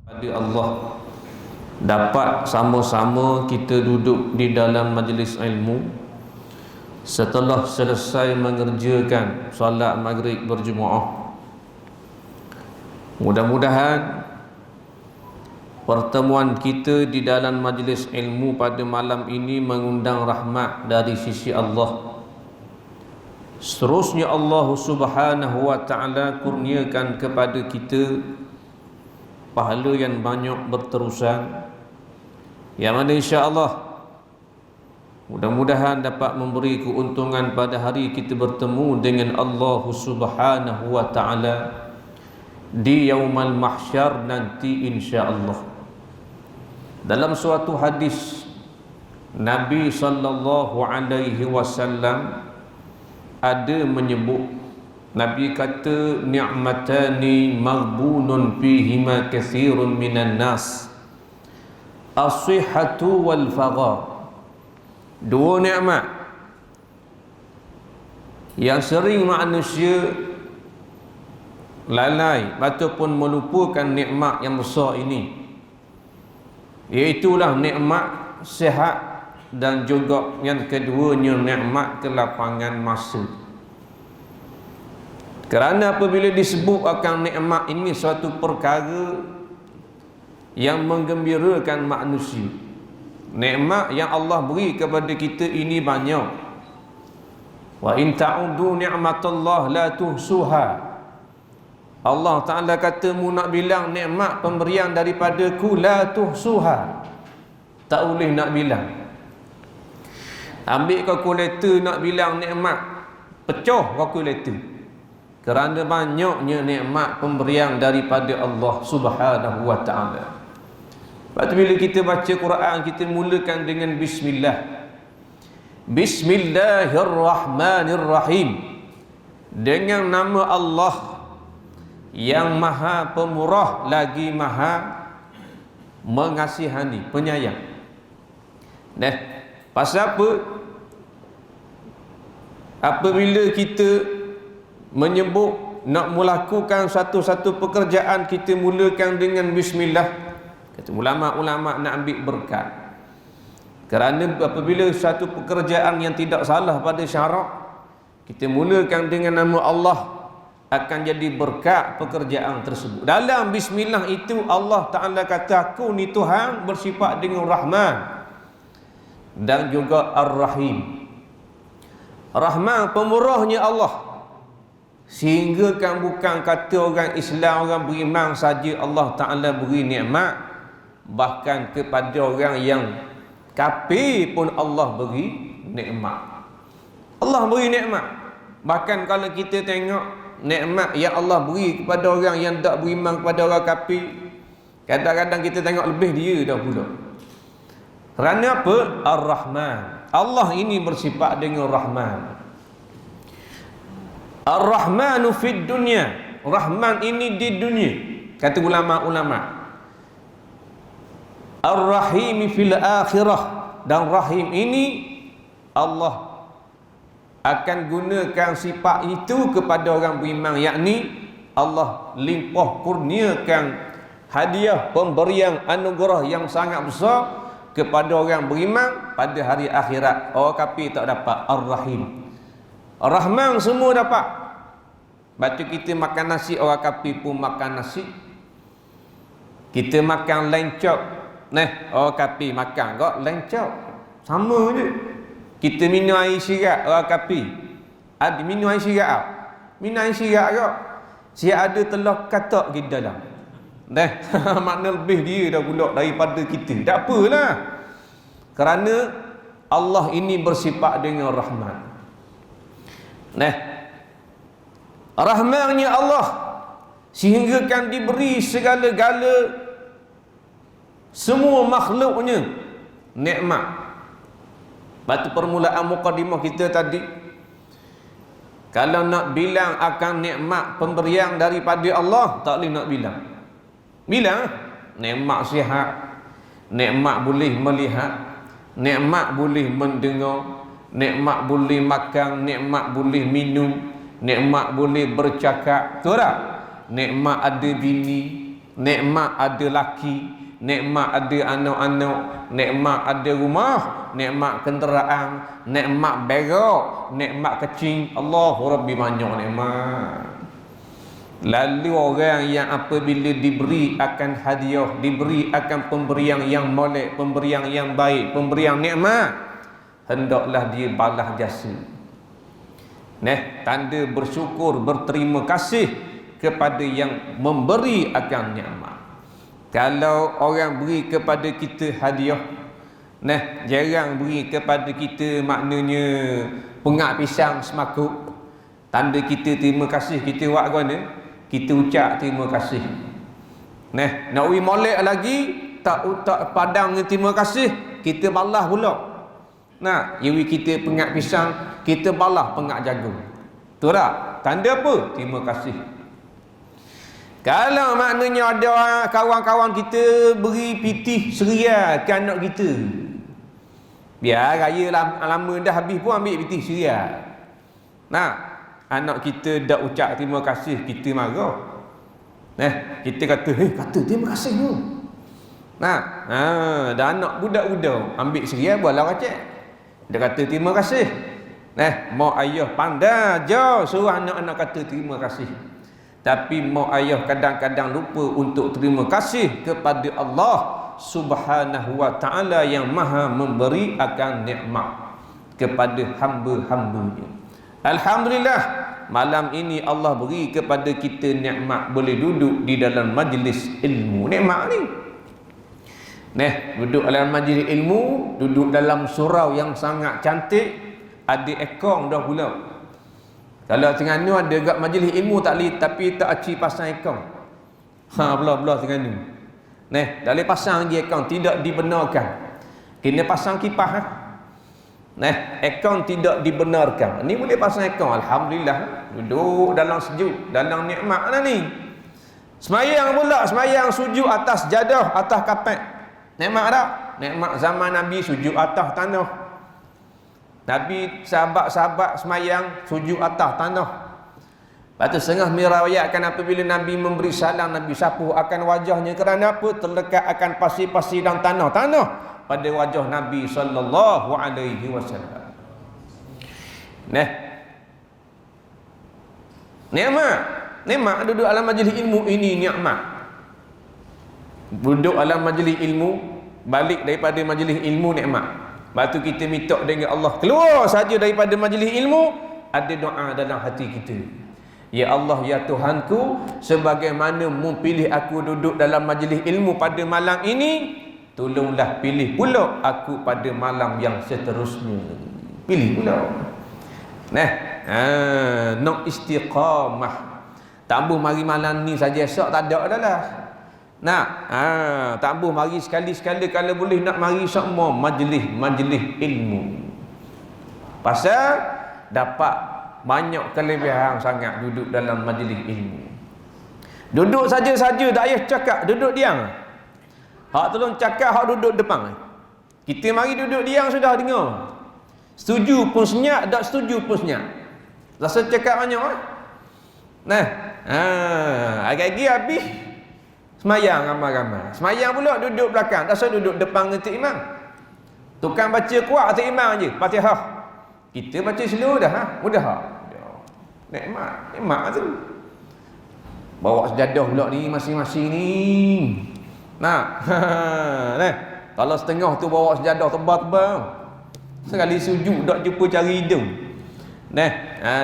Pada Allah, dapat sama-sama kita duduk di dalam majlis ilmu setelah selesai mengerjakan solat maghrib berjemaah. Mudah-mudahan pertemuan kita di dalam majlis ilmu pada malam ini mengundang rahmat dari sisi Allah. Seterusnya Allah Subhanahu wa taala kurniakan kepada kita pahala yang banyak berterusan, yang mana insya-Allah mudah-mudahan dapat memberi keuntungan pada hari kita bertemu dengan Allah Subhanahu wa taala di yaumul mahsyar nanti insya-Allah. Dalam suatu hadis Nabi sallallahu alaihi wasallam ada menyebut, Nabi kata, ni'matani maghbunun fihima katsirun minan nas, as-sihhatu wal faghar. Dua nikmat yang sering manusia lalai ataupun melupakan nikmat yang besar ini, iaitulah nikmat sihat dan juga yang keduanya nikmat kelapangan masa. Kerana apabila disebut akan nikmat ini suatu perkara yang menggembirakan manusia, nikmat yang Allah beri kepada kita ini banyak. Wa in ta'udu ni'matallah la tuhsuha. Allah Ta'ala kata, mu nak bilang nikmat pemberian daripadaku, la tuhsuha, tak boleh nak bilang. Ambil kalkulator nak bilang nikmat, pecah kalkulator. Kerana banyaknya nikmat pemberian daripada Allah Subhanahu wa taala. Lepas tu bila kita baca Quran, kita mulakan dengan bismillah. Bismillahirrahmanirrahim. Dengan nama Allah yang Maha Pemurah lagi Maha Mengasihani, penyayang. Pasal apa? Apabila kita menyebut nak melakukan satu-satu pekerjaan, kita mulakan dengan bismillah. Kata ulama-ulama nak ambil berkat. Kerana apabila satu pekerjaan yang tidak salah pada syarak, kita mulakan dengan nama Allah, akan jadi berkat pekerjaan tersebut. Dalam bismillah itu Allah Ta'ala kata, aku ni Tuhan bersifat dengan Rahman dan juga Ar-Rahim. Rahman, pemurahnya Allah. Sehingga kan bukan kata orang Islam, orang beriman saja Allah Ta'ala beri nikmat, bahkan kepada orang yang kafir pun Allah beri nikmat. Allah beri nikmat. Bahkan kalau kita tengok nikmat yang Allah beri kepada orang yang tak beriman, kepada orang kafir, kadang-kadang kita tengok lebih dia dah pula. Kerana apa? Ar-Rahman. Allah ini bersifat dengan Rahman. Ar-Rahmanu fid dunya. Rahman ini di dunia, kata ulama-ulama. Ar-Rahim fil akhirah. Dan Rahim ini Allah akan gunakan sifat itu kepada orang beriman, yakni Allah limpah kurniakan hadiah, pemberian anugerah yang sangat besar kepada orang beriman pada hari akhirat. Orang kafir tak dapat. Ar-Rahim. Rahman semua dapat. Batu kita makan nasi, orang kafir pun makan nasi. Kita makan lencok, orang kafir makan kok lencok, sama je. Kita minum air syirak, orang kafir ada minum air syirak. Minum air syirak kok, siap ada telur katak di dalam. Makna lebih dia dah pula daripada kita. Tak apalah. Kerana Allah ini bersifat dengan Rahman. Rahmannya Allah sehingga kan diberi segala-gala semua makhluknya nikmat. Batu permulaan mukadimah kita tadi, kalau nak bilang akan nikmat pemberian daripada Allah, tak boleh nak bilang. Bilang nikmat sihat, nikmat boleh melihat, nikmat boleh mendengar, nikmat boleh makan, nikmat boleh minum, nikmat boleh bercakap, betul tak? Nikmat ada bini, nikmat ada laki, nikmat ada anak-anak, nikmat ada rumah, nikmat kenderaan, nikmat berak, nikmat kecil. Allahu Rabbi, banyak nikmat. Lalu orang yang apabila diberi akan hadiah, diberi akan pemberian yang molek, pemberian yang baik, pemberian nikmat, hendaklah dia balas jasa. Tanda bersyukur, berterima kasih kepada yang memberi akan nikmat. Kalau orang beri kepada kita hadiah, jarang beri kepada kita, maknanya pengak pisang semakuk, tanda kita terima kasih, kita buat mana? Kita ucap terima kasih. Nak wi molek lagi, tak padang terima kasih, kita balas pula. Yewi kita pengak pisang, kita balas pengak jagung. Betul tak? Tanda apa? Terima kasih. Kalau maknanya ada kawan-kawan kita beri pitih ceria ke anak kita, biar raya lama dah habis pun ambil pitih ceria. Anak kita dah ucap terima kasih, kita marah. Kita kata terima kasih tu. Dah anak budak-budak ambil ceria buatlah kacak. Dia kata terima kasih. Mak ayah pandai je suruh anak-anak kata terima kasih. Tapi mak ayah kadang-kadang lupa untuk terima kasih kepada Allah Subhanahu wa ta'ala yang maha memberi akan nikmat kepada hamba-hambanya. Alhamdulillah, malam ini Allah beri kepada kita nikmat boleh duduk di dalam majlis ilmu. Nikmat ni, duduk dalam majlis ilmu, duduk dalam surau yang sangat cantik, ada ekong dah pula. Kalau tengah ni ada kat majlis ilmu tak boleh, tapi tak aci pasang ekong. Belah-belah tengah ni. Tak boleh pasang lagi ekong, tidak dibenarkan. Kena pasang kipas. Ekong tidak dibenarkan. Ni boleh pasang ekong. Alhamdulillah, duduk dalam sejuk, dalam nikmat lah ni. Semayang pula, semayang sujud atas jadah, atas kapet. Nikmat tak? Nikmat zaman Nabi sujud atas tanah. Nabi sahabat-sahabat semayang sujud atas tanah. Lepas tu setengah meriwayatkan apabila Nabi memberi salam, Nabi sapu akan wajahnya. Kerana apa? Terlekat akan pasir-pasir dan tanah-tanah pada wajah Nabi sallallahu alaihi wasallam. Nikmat duduk dalam majlis ilmu ini nikmat. Duduk dalam majlis ilmu, balik daripada majlis ilmu nikmat. Lepas tu kita minta dengan Allah, keluar saja daripada majlis ilmu, ada doa dalam hati kita. Ya Allah, ya Tuhanku, sebagaimana mu pilih aku duduk dalam majlis ilmu pada malam ini, tolonglah pilih pula aku pada malam yang seterusnya. Pilih pula. Nak istiqamah. Tak boleh mari malam ni saja, esok tak ada dah lah. Tak boleh mari sekali-sekala, kalau boleh nak mari semua majlis ilmu. Pasal dapat banyak kelebihan sangat duduk dalam majlis ilmu. Duduk saja-saja, tak payah cakap, duduk diam. Hak tolong cakap, hak duduk depan. Kita mari duduk diam sudah dengar. Setuju pun senyap, tak setuju pun senyap. Rasa cakap banyak agak-agak habis semayang ramai-ramai. Semayang pula duduk belakang, tak usah duduk depan dengan Tok Imam. Tukang baca kuat Tok Imam je, Fatihah. Kita baca slow dah, mudah. Nikmat tu. Bawa sejadah pula ni masing-masing ni. Kalau setengah tu bawa sejadah tebal-tebal, sekali sujud tak jumpa cari hidung.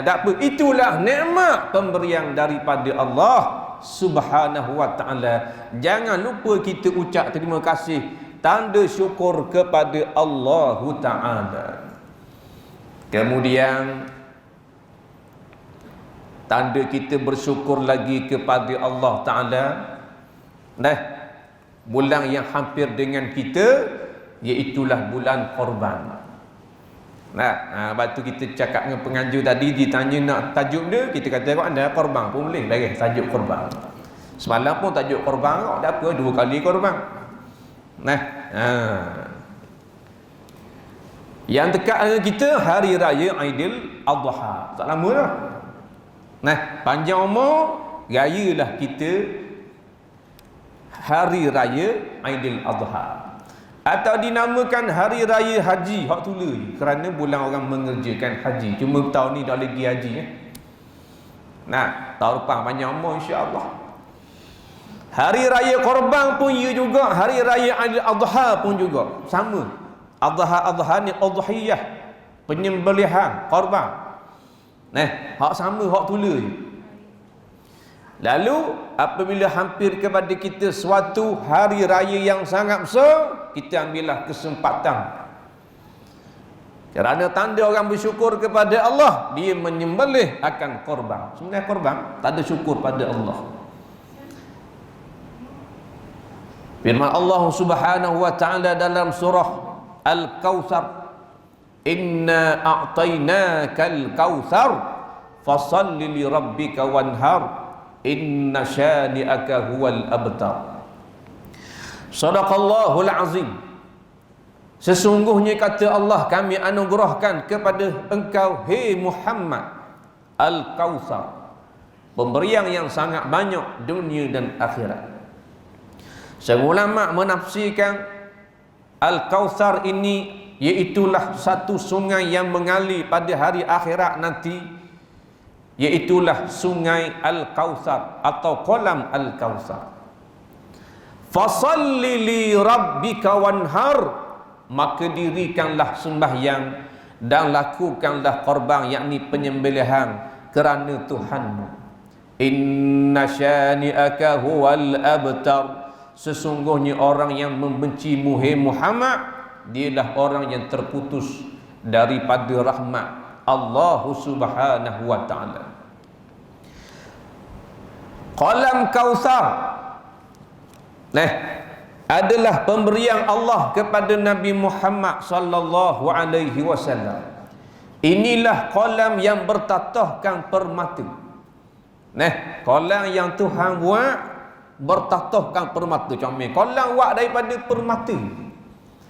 Tak apa, itulah nikmat pemberian daripada Allah Subhanahu wa ta'ala. Jangan lupa kita ucap terima kasih, tanda syukur kepada Allah Ta'ala. Kemudian tanda kita bersyukur lagi kepada Allah Ta'ala, bulan yang hampir dengan kita, iaitulah bulan korban. Lepas tu kita cakap dengan penganjur tadi, ditanya nak tajuk dia, kita kata kau anda korban pun boleh bagi tajuk korban. Semalam pun tajuk korban kau, tak apa, 2 kali korban. Yang dekat dengan kita hari raya Aidil Adha, tak lama dah. Nah, panjang umur, rayalah kita hari raya Aidil Adha. Atau dinamakan hari raya haji, hak tula, kerana bulan orang mengerjakan haji. Cuma tahun ni dah lagi haji ya. Nah, tahun depan panjang umur insya-Allah. Hari raya korban pun ia juga, hari raya Aidil Adha pun juga sama. Adha ni udhiyah, penyembelihan korban. Nah, hak sama, hak tula je. Lalu apabila hampir kepada kita suatu hari raya yang sangat besar, kita ambillah kesempatan. Kerana tanda orang bersyukur kepada Allah, dia menyembelih akan korban. Sebenarnya korban tak ada syukur pada Allah. Firman Allah Subhanahu wa taala dalam surah Al-Kautsar, "Inna a'tainakal kautsar fashalli li rabbika wanhar inna syani'aka huwal abtar." Shadaqallahul azim. Sesungguhnya kata Allah, kami anugerahkan kepada engkau, hei Muhammad, Al-Kautsar, pemberian yang sangat banyak dunia dan akhirat. Seorang ulama menafsirkan Al-Kautsar ini iaitulah satu sungai yang mengalir pada hari akhirat nanti, iaitulah sungai Al-Kautsar atau kolam Al-Kautsar. Fasalli li rabbika wanhar, maka dirikanlah sembahyang dan lakukanlah korban, yakni penyembelihan kerana Tuhanmu. Inna syani'aka huwal abtar, sesungguhnya orang yang membencimu, hai Muhammad, dialah orang yang terputus daripada rahmat Allah Subhanahu wa taala. Kolam Kautsar adalah pemberian Allah kepada Nabi Muhammad sallallahu alaihi wasallam. Inilah kolam yang bertatahkan permata. Kolam yang Tuhan buat bertatahkan permata. Comel kolam buat daripada permata,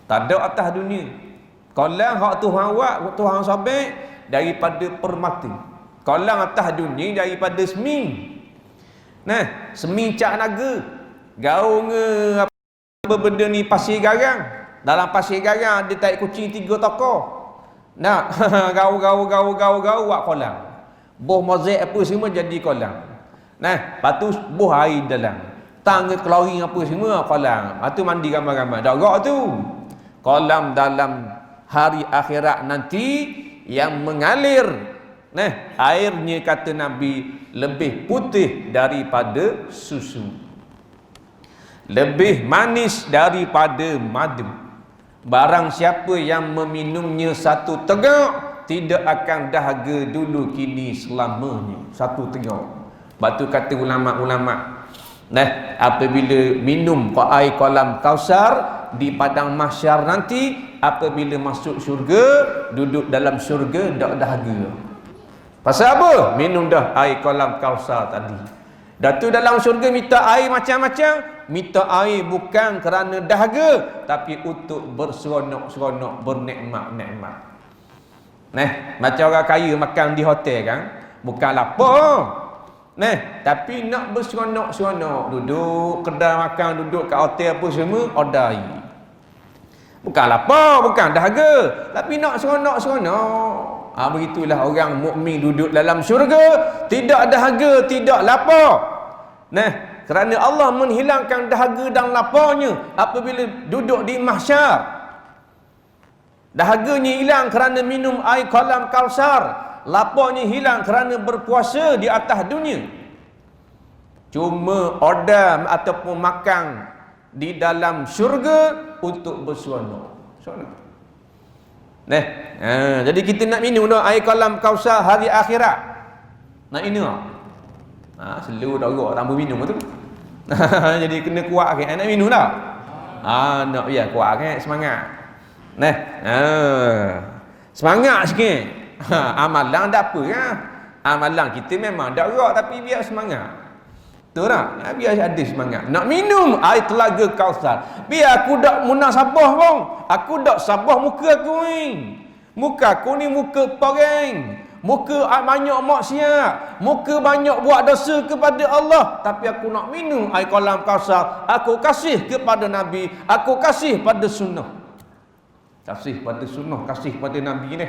tak ada atas dunia. Kolam hak Tuhan buat, Tuhan sabit daripada permata. Kolam atas dunia daripada semi. Semi cak naga, gaung apa benda ni, pasir garang. Dalam pasir garang dia tarik kucing 3 tokor. Gau buat kolam. Boh mozaik apa semua jadi kolam. Lepas tu boh air dalam. Tang klorin apa semua kolam. Lepas tu mandi ramai-ramai. Dah gerak tu. Kolam dalam hari akhirat nanti yang mengalir. Airnya kata Nabi lebih putih daripada susu, lebih manis daripada madu. Barang siapa yang meminumnya satu tegak, tidak akan dahaga dulu kini selamanya. Satu tegak. Batu kata ulama-ulama, apabila minum air kolam Kautsar di padang mahsyar nanti, apabila masuk syurga, duduk dalam syurga tak dahaga. Pasal apa? Minum dah air kolam Kautsar tadi. Dah tu dalam syurga minta air macam-macam. Minta air bukan kerana dahaga, tapi untuk berseronok-seronok, bernikmat-nikmat. Macam orang kaya makan di hotel kan, bukan lapar. Tapi nak berseronok-seronok, duduk kedai makan, duduk kat hotel apa semua, order air. Bukan lapar, bukan dahaga, tapi nak seronok-seronok. Begitulah orang mukmin duduk dalam syurga, tidak dahaga, tidak lapar. Kerana Allah menghilangkan dahaga dan laparnya apabila duduk di mahsyar. Dahaganya hilang kerana minum air kolam Kautsar, laparnya hilang kerana berpuasa di atas dunia. Cuma order ataupun makan di dalam syurga untuk berseronok. Jadi kita nak minum dah air kolam Kautsar hari akhirat. Nak minum. Selalu dah rock tak minum tu. Jadi kena kuat kan. Nak minum dah. Nak biar kuat kan, semangat. Semangat sikit. Amalan tak apa kan. Amalan kita memang dah rock, tapi biar semangat. Betul tak? Biar ada semangat. Nak minum air telaga Kautsar. Biar aku tak munah sabah pun. Aku tak sabah muka aku ni. Muka aku ni muka poreng. muka banyak maksiat, muka banyak buat dosa kepada Allah, tapi aku nak minum air kolam Kausar, aku kasih kepada Nabi, aku kasih pada sunnah. Kasih pada sunnah, kasih pada Nabi ni.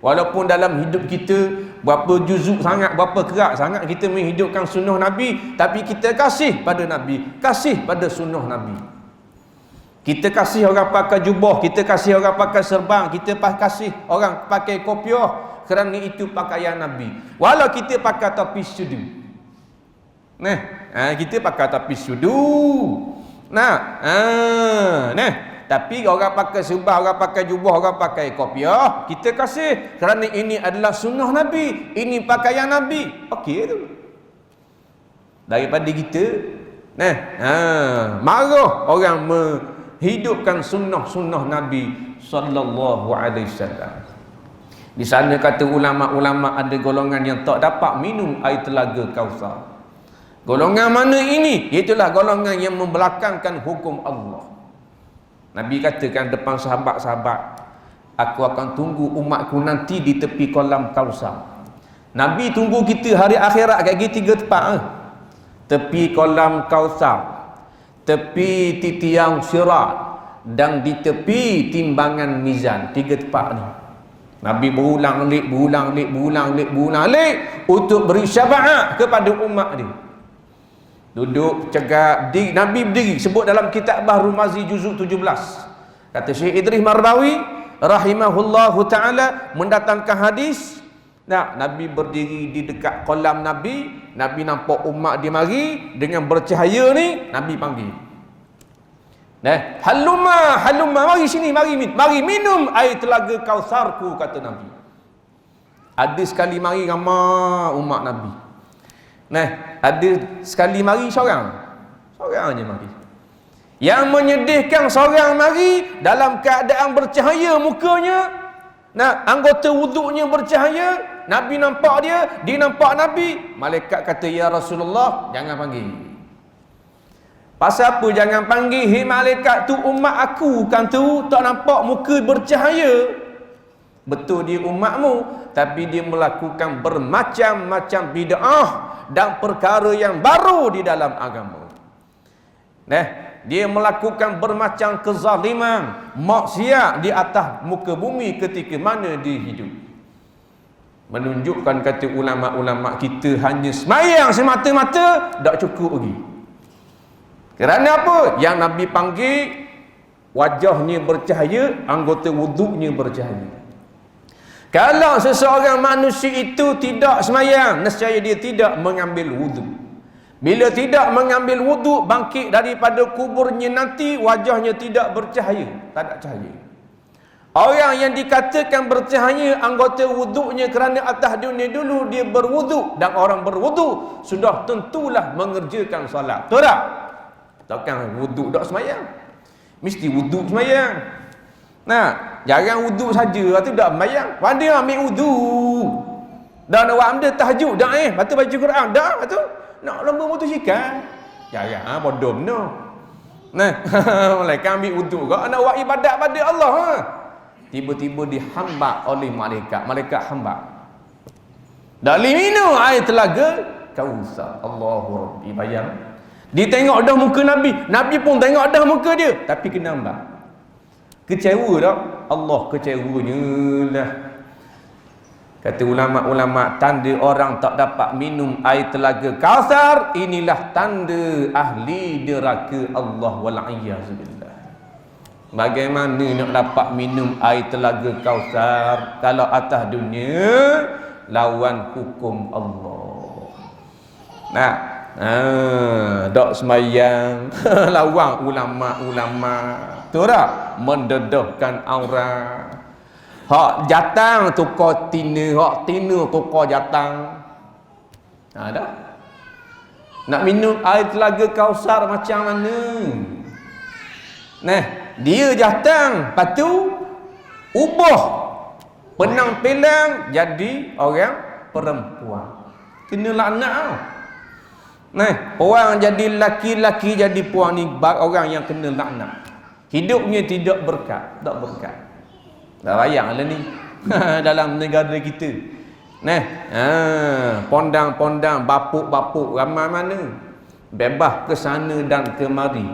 Walaupun dalam hidup kita berapa juzuk sangat, berapa kerak sangat kita menghidupkan sunnah Nabi, tapi kita kasih pada Nabi, kasih pada sunnah Nabi. Kita kasih orang pakai jubah, kita kasih orang pakai serban, kita kasih orang pakai kopiah, kerana itu pakaian Nabi. Walau kita pakai topi sudu. Kita pakai topi sudu. Tapi orang pakai serban, orang pakai jubah, orang pakai kopiah, kita kasih kerana ini adalah sunnah Nabi, ini pakaian Nabi. Okey tu. Daripada kita marah orang menghidupkan sunnah-sunnah Nabi sallallahu alaihi wasallam. Di sana kata ulama-ulama ada golongan yang tak dapat minum air telaga Kausar. Golongan mana ini? Itulah golongan yang membelakangkan hukum Allah. Nabi katakan depan sahabat-sahabat, aku akan tunggu umatku nanti di tepi kolam Kausar. Nabi tunggu kita hari akhirat kat gigi 3 tempat. Tepi kolam Kausar, tepi titiang Sirat, dan di tepi timbangan mizan. 3 tempat ni. Nabi berulang untuk beri syafaat kepada umat dia. Duduk cegak, Nabi berdiri, sebut dalam kitab Bahrul Mazi juzuk 17. Kata Syekh Idris Mardawi rahimahullahu taala mendatangkan hadis, Nabi berdiri di dekat kolam Nabi nampak umat dia mari dengan bercahaya ni, Nabi panggil. Halumma, mari sini, mari minum air telaga Kausarku, kata Nabi. Ada sekali mari ramai umat Nabi. Ada sekali mari seorang je mari. Yang menyedihkan, seorang mari dalam keadaan bercahaya mukanya, anggota wuduknya bercahaya, Nabi nampak dia nampak Nabi. Malaikat kata, ya Rasulullah, jangan panggil. Pasal apa jangan panggil? Hei malaikat, tu umat aku kan tu, tak nampak muka bercahaya. Betul dia umatmu, tapi dia melakukan bermacam-macam bid'ah dan perkara yang baru di dalam agama. Dia melakukan bermacam kezaliman, maksiat di atas muka bumi ketika mana dia hidup. Menunjukkan, kata ulama-ulama kita, hanya semayang semata-mata tak cukup lagi. Kerana apa? Yang Nabi panggil wajahnya bercahaya, anggota wuduknya bercahaya. Kalau seseorang manusia itu tidak semayang, nescaya dia tidak mengambil wuduk. Bila tidak mengambil wuduk, bangkit daripada kuburnya nanti, wajahnya tidak bercahaya, tak ada cahaya. Orang yang dikatakan bercahaya anggota wuduknya kerana atas dunia dulu dia berwuduk, dan orang berwuduk sudah tentulah mengerjakan solat. Betul tak? Takkan wuduk tak semayang, mesti wuduk semayang. Jarang wuduk saja, lepas tu tak semayang. Pandai ambil wuduk. Dan awak ambil tahajud dah lepas tu baca Quran dah, lepas tu nak lomba motosikal. Jarang, bodoh benar. Malaikat ambil wuduk kau nak buat ibadat pada Allah. Tiba-tiba dihambak oleh malaikat hambak. Dah minum air telaga Kausar. Allahu Rabbi, bayang. Dia tengok dah muka Nabi, Nabi pun tengok dah muka dia, tapi kena hambak. Kecewa tak? Allah kecewanya lah. Kata ulama-ulama, tanda orang tak dapat minum air telaga Kausar, inilah tanda ahli neraka Allah wal'iyyazubillah. Bagaimana nak dapat minum air telaga Kausar kalau atas dunia lawan hukum Allah? Dok semayang lawan ulama-ulama, tu tak? Mendedahkan aurat. Hak jatang tukar tina, hak tina tukar jatang. Dah. Nak minum air telaga Kausar macam mana? Dia jatang, lepas tu ubah penang pelang jadi orang perempuan. Kena laknat. Orang jadi laki-laki jadi puan ni orang yang kena laknat. Hidupnya tidak berkat, tak berkat. Dah bayanglah ni dalam negara kita. Nah, pondang-pondang, bapuk-bapuk ramai mana. Bebas ke sana dan kemari.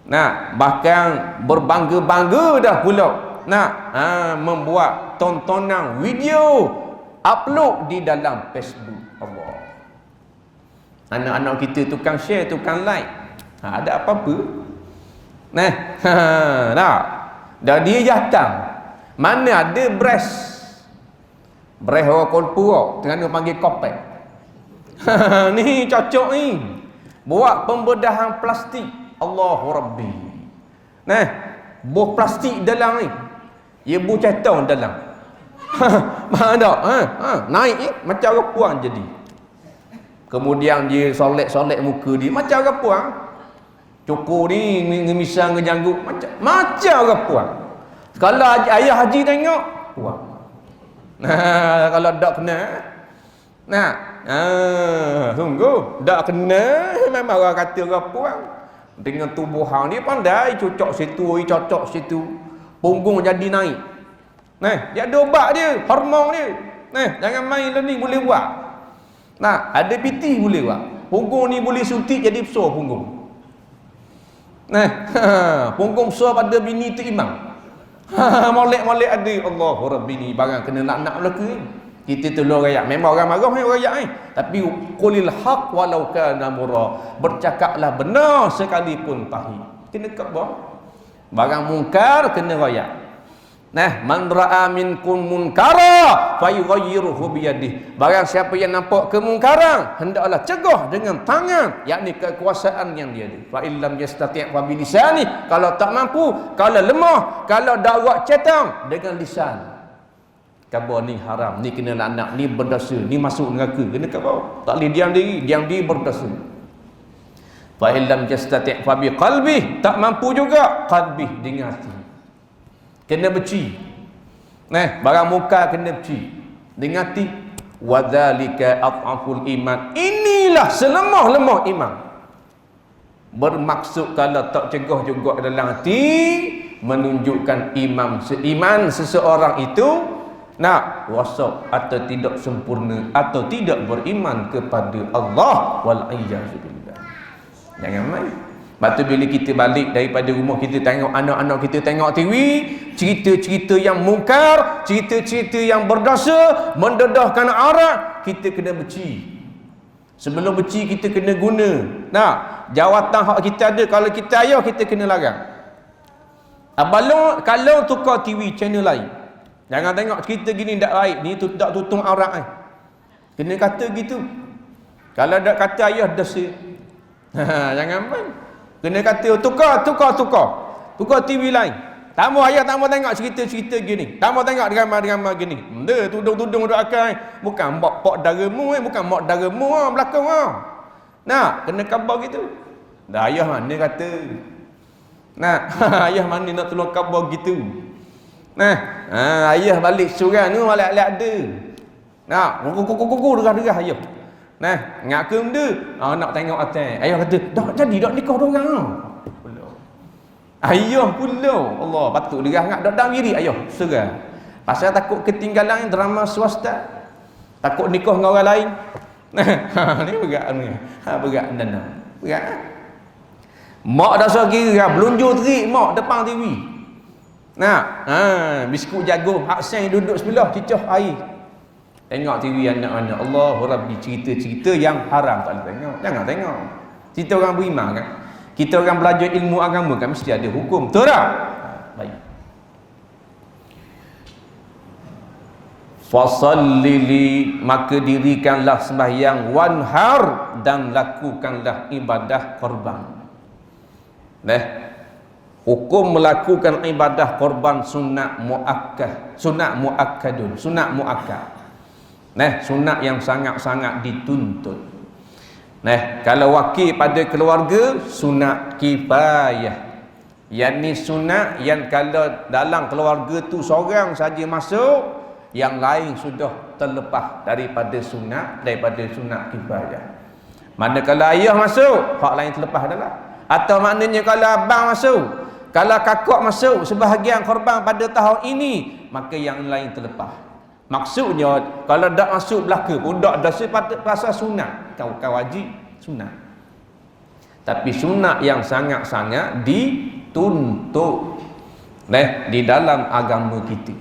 Nah, bahkan berbangga-bangga dah pula. Nah, membuat tontonan video upload di dalam Facebook. Allah. Anak-anak kita tukang share, tukang like. Ada apa-apa? Nah, nah. Dah dia datang. Mana ada breast orang kolpura tengah panggil kopek. Ni cocok ni. Buat pembedahan plastik. Allahu Rabbi. Nah, buah plastik dalam ni. Ia buah cetong dalam. Mana naik ni macam orang puang jadi. Kemudian dia solek-solek muka dia macam orang puang. Cukur ni ngemisang ngejanggut macam orang puang. Kalau ayah haji tengok puang. Nah, kalau tak kena. Nah, sungguh tak kena. Memang orang kata orang puang. Dengan tubuh hang ni pandai cocok situ, cocok situ. Punggung jadi naik. Nah, dia ada ubat dia, hormon dia. Nah, jangan main lah ni boleh buat. Nah, ada PT boleh buat. Punggung ni boleh suntik jadi besar punggung. Nah, punggung besar pada bini tu imam. Molek-molek ada. Allahu Rabbi ni barang kena nak belaka ni. Kita tolong rakyat. Memang orang marah rakyat ni. Tapi qulil haq walau kana murra. Bercakaplah benar sekalipun pahit. Kena khabar. Barang mungkar kena rakyat. Nah, man ra'a minkum munkara fayughayyirhu biyadihi. Barang siapa yang nampak kemungkaran, hendaklah cegah dengan tangan, yakni kekuasaan yang dia ada. Fa illam yastati' fa bilisani. Kalau tak mampu, kalau lemah, kalau darat cetang dengan lisan. Khabar ni haram, ni kena laknat, ni berdosa, ni masuk neraka. Kena khabar. Tak boleh diam diri berdosa. Fa illam yastati' fa biqalbi. Tak mampu juga qalbi dengan hati. Kena beci. Nah, barang muka kena beci. Dengati wadzalika adhaful iman. Inilah selemah-lemah iman. Bermaksud kalau tak cegah juga dalam hati, menunjukkan iman seseorang itu nak rosak atau tidak sempurna atau tidak beriman kepada Allah wal iyyazu billah. Jangan main. Lepas tu bila kita balik daripada rumah, kita tengok anak-anak kita tengok TV, cerita-cerita yang mungkar, cerita-cerita yang berdosa, mendedahkan aurat, kita kena beci. Sebelum beci kita kena guna. Nah, jawatan hak kita ada, kalau kita ayah kita kena larang. Kalau tukar TV channel lain, jangan tengok cerita gini tak baik, ni tu tak tutung aurat kan. Kena kata gitu. Kalau tak kata ayah dosa. Jangan main. Kena kata tukar TV lain. Tak mau ayah tak mau tengok cerita-cerita gini. Tak mau tengok drama-drama gini. Benda tudung-tudung duk akan bukan pok daramu bukan mak daramu belakang Nah, kena khabar gitu. Dah ayah mana kata. Nah, ayah mana nak tolong khabar gitu. Nah, ayah balik surau ni balik ada. Nah, kuku derah ayah. Nah, ngak ke benda? Nak tengok atas. Ayah kata, dah jadi dak nikah dorang. Ayah pula. Allah, patut derah ngak dak dam diri ayah. Serah. Pasal takut ketinggalan drama swasta. Takut nikah dengan orang lain. Nah, ni berat ni. Berat nana. Berat. Mak dah suruh kira belunjur terik mak depan TV. Nah, biskut jagung hak sen duduk sebelah cicah air. Tengok TV anak-anak. Allahu Rabbi, cerita-cerita yang haram tak boleh tengok. Jangan tengok. Cerita orang beriman kan. Kita orang belajar ilmu agama kan mesti ada hukum. Betul tak? Baik. Fasallili, maka dirikanlah sembahyang, wanhar, dan lakukanlah ibadah korban. Hukum melakukan ibadah korban sunat muakkad, sunat muakkadun, sunat muakkad. Sunat yang sangat-sangat dituntut. Kalau wakil pada keluarga, sunat kifayah. Yang ni sunat yang kalau dalam keluarga tu seorang saja masuk, yang lain sudah terlepas daripada sunat kifayah. Manakala ayah masuk, hak lain terlepas adalah. Atau maknanya kalau abang masuk, kalau kakak masuk sebahagian korban pada tahun ini, maka yang lain terlepas. Maksudnya kalau dak masuk belaka pun dak dah pasal sunat, kau wajib sunat. Tapi sunat yang sangat-sangat dituntut di dalam agama kita.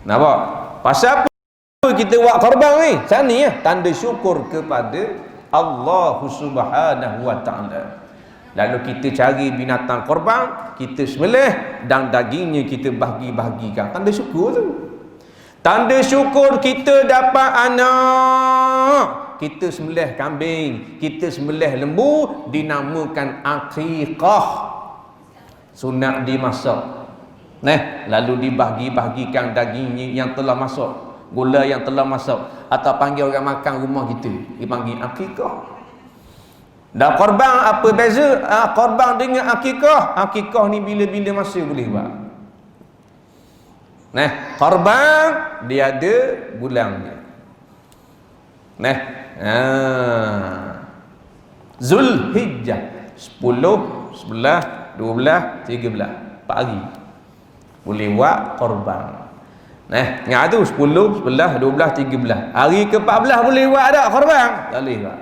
Nampak? Pasal apa kita buat korban ni? Sani tanda syukur kepada Allah Subhanahu wa taala. Lalu kita cari binatang korban, kita sembelih dan dagingnya kita bahagi-bahagikan. Tanda syukur tu. Tanda syukur kita dapat anak. Kita sembelih kambing, kita sembelih lembu, dinamakan aqiqah. Sunat dimasak. Lalu dibahagi-bahagikan dagingnya yang telah masuk, gula yang telah masuk, atau panggil orang makan rumah kita, dipanggil aqiqah. Dan korban apa beza? Korban dengan akikah. Akikah ni bila-bila masa boleh buat. Korban dia ada bulannya. Zulhijjah 10, 11, 12, 13 4 hari boleh buat korban. Ingat tu 10, 11, 12, 13. Hari ke-14 boleh buat tak korban? Tak boleh buat.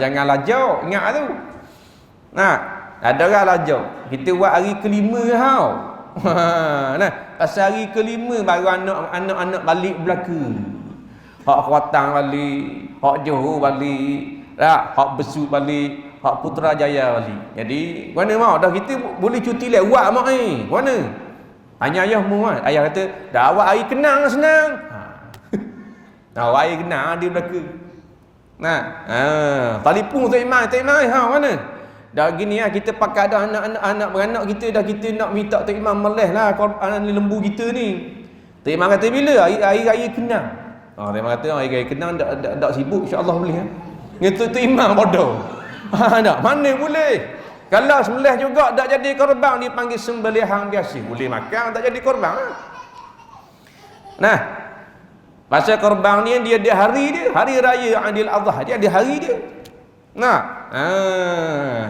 Jangan lajau, ingat tu. Ada orang lajau. Kita buat hari ke-5 tau. Pasal hari ke-5 baru anak-anak balik belaka. Hak Kuantan balik, hak Johor balik, hak Besut balik, hak Putrajaya balik. Jadi, mana mau dah kita boleh cuti lewat mak ni. Mana? Tanya ayah mu kan. Ayah kata, dah awak hari kenang senang. Awak hari kenang dia belaka. Telefon Tok Imam, mana? Dah gini kita pakai ada anak-anak beranak kita dah, kita nak minta Tok Imam meleh lah anak lembu kita ni. Tok Imam kata bila? Hari raya kenang. Tok Imam kata hari raya kenang tak sibuk, insya-Allah boleh kan. Ngatu Tok Imam bodoh. Tak, mana boleh. Kalau sembelih juga tak jadi korban dipanggil sembelihan biasa. Boleh makan tak jadi korban. Pasal korban ni dia ada hari dia, hari raya Aidil Adha, dia ada hari dia.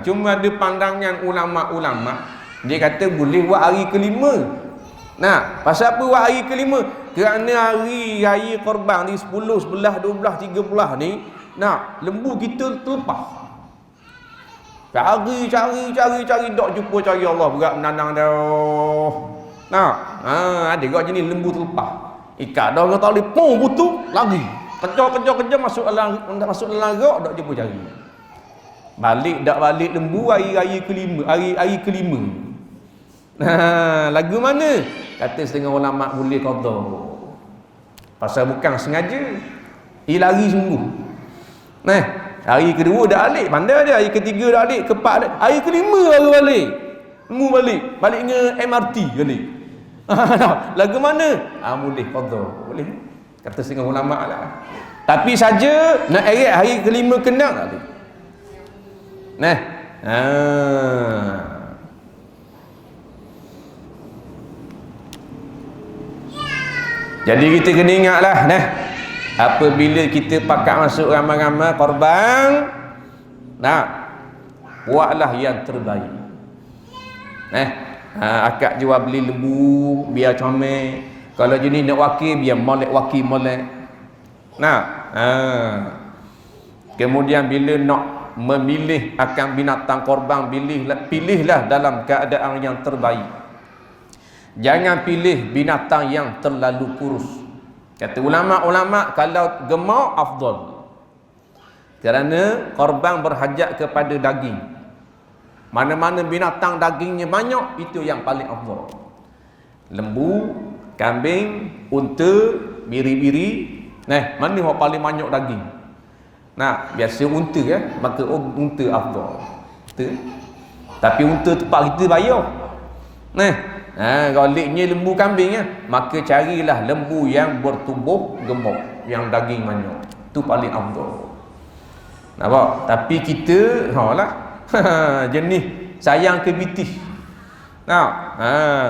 Cuma ada pandangan ulama-ulama, dia kata boleh buat hari ke-5. Pasal apa buat hari ke-5? Kerana hari raya korban di 10, 11, 12, 13 ni, lembu kita terlepas. Cari tak jumpa cari Allah berat menanang dah. Ada kau jenis lembu terlepas. Ikat dah orang tali pung butuh lagi. Kejar masuk dalam rok dak jumpa cari. Balik lembu hari raya ke-5, hari ke-5. Lagu mana? Kata setengah ulama boleh qada. Pasal bukan sengaja. Lari sungguh. Hari kedua dah balik, pandai dia. Hari ketiga dah balik, keempat dah. Hari ke-5 baru balik. Lembu balik dengan MRT balik. Lagu mana? Boleh qada. Boleh. Kata setengah ulama lah. Tapi saja nak eret hari ke-5 kenang tak boleh. Jadi kita kena ingatlah apabila kita pakat masuk ramai-ramai korban, buatlah yang terbaik. Akak jual beli lembu biar comel. Kalau jenis nak wakil biar molek. Kemudian bila nak memilih akan binatang korban, pilihlah dalam keadaan yang terbaik. Jangan pilih binatang yang terlalu kurus. Kata ulama-ulama, kalau gemuk afdal. Kerana korban berhajat kepada daging. Mana-mana binatang dagingnya banyak, itu yang paling afdal. Lembu, kambing, unta, biri-biri. Mana yang paling banyak daging? Biasa unta maka unta afdal. Tapi unta tempat kita bayar. Galiknya lembu kambing maka carilah lembu yang bertubuh gemuk, yang daging banyak. Itu paling afdal. Nampak? Tapi kita jenis sayang ke bitih.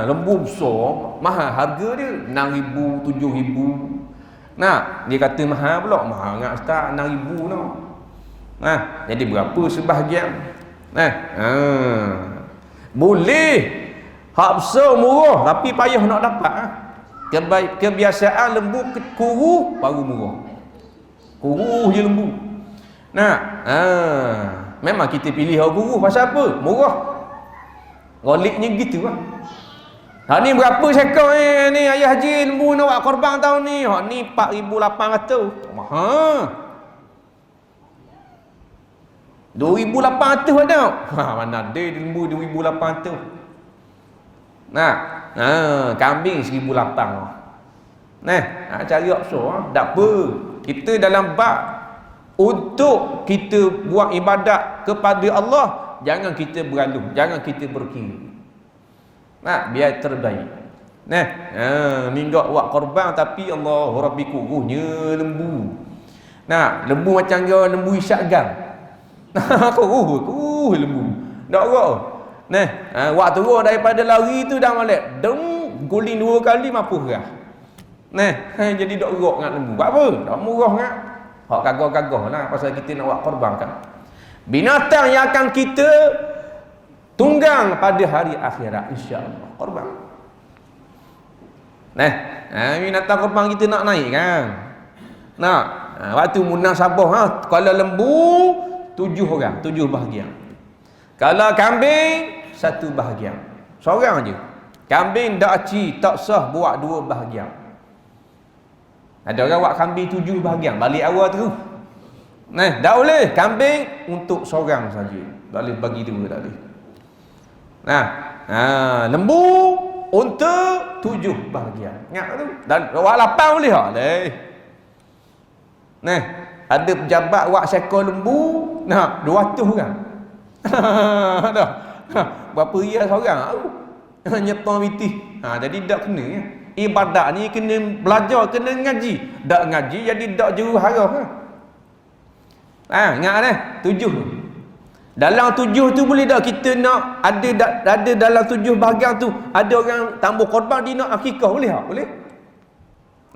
Lembu besar mahal harga dia 6,000, 7,000. Dia kata mahal pula. Mahal enggak ustaz, 6,000 noh. Jadi berapa sebahagian? Boleh hak besar murah tapi payah nak dapat. Kebiasaan lembu kuruh baru murah. Kuruh je lembu. Nah, memang kita pilih orang kuruh pasal apa? Murah. Roliknya gitu lah. Ni berapa sekor ni ayah haji lembu nak buat korban tahun ni? Ni 4,800. Mahal. 2,800 ada. Mana ada lembu 2,800. Nah, kambing 1,800. Cari option tak apa. Kita dalam bab untuk kita buat ibadat kepada Allah, jangan kita beralung, jangan kita berkira. Biar terbaik. Minggak buat korban tapi Allah Rabbi kuruhnya lembu. Lembu macam dia lembu isyak gang. Kuruh lembu. Tak orang. Waktu turun daripada lari tu dah molek. Guling 2 kali mampu gerah. Jadi dok rok dengan lembu. Buat apa? Dak murah ngak. Hak gagah-gagah lah pasal kita nak buat korban kan. Binatang yang akan kita tunggang pada hari akhirat insya-Allah korban. Binatang korban kita nak naik kan. Waktu munasabah kalau lembu 7 orang, 7 bahagian. Kalau kambing 1 bahagian. Seorang je. Kambing dak aci tak sah buat 2 bahagian. Ada orang buat kambing 7 bahagian, balik awal terus. Tak boleh. Kambing untuk seorang saja. Tak boleh bagi 2, tak boleh. Lembu unta 7 bahagian. Ingat tu. Dan buat 8 boleh tak? Boleh. Ada pejabat buat seekor lembu 200 orang. Dah. Berapa rial seorang tu? Nyetor mitih. Jadi tak kena ya. Ibadat ni kena belajar, kena ngaji. Tak ngaji jadi tak juru harah. Ingat 7. Dalam 7 tu boleh tak kita nak ada dalam 7 bahagian tu ada orang tambah korban dia nak akikah, boleh tak? Boleh?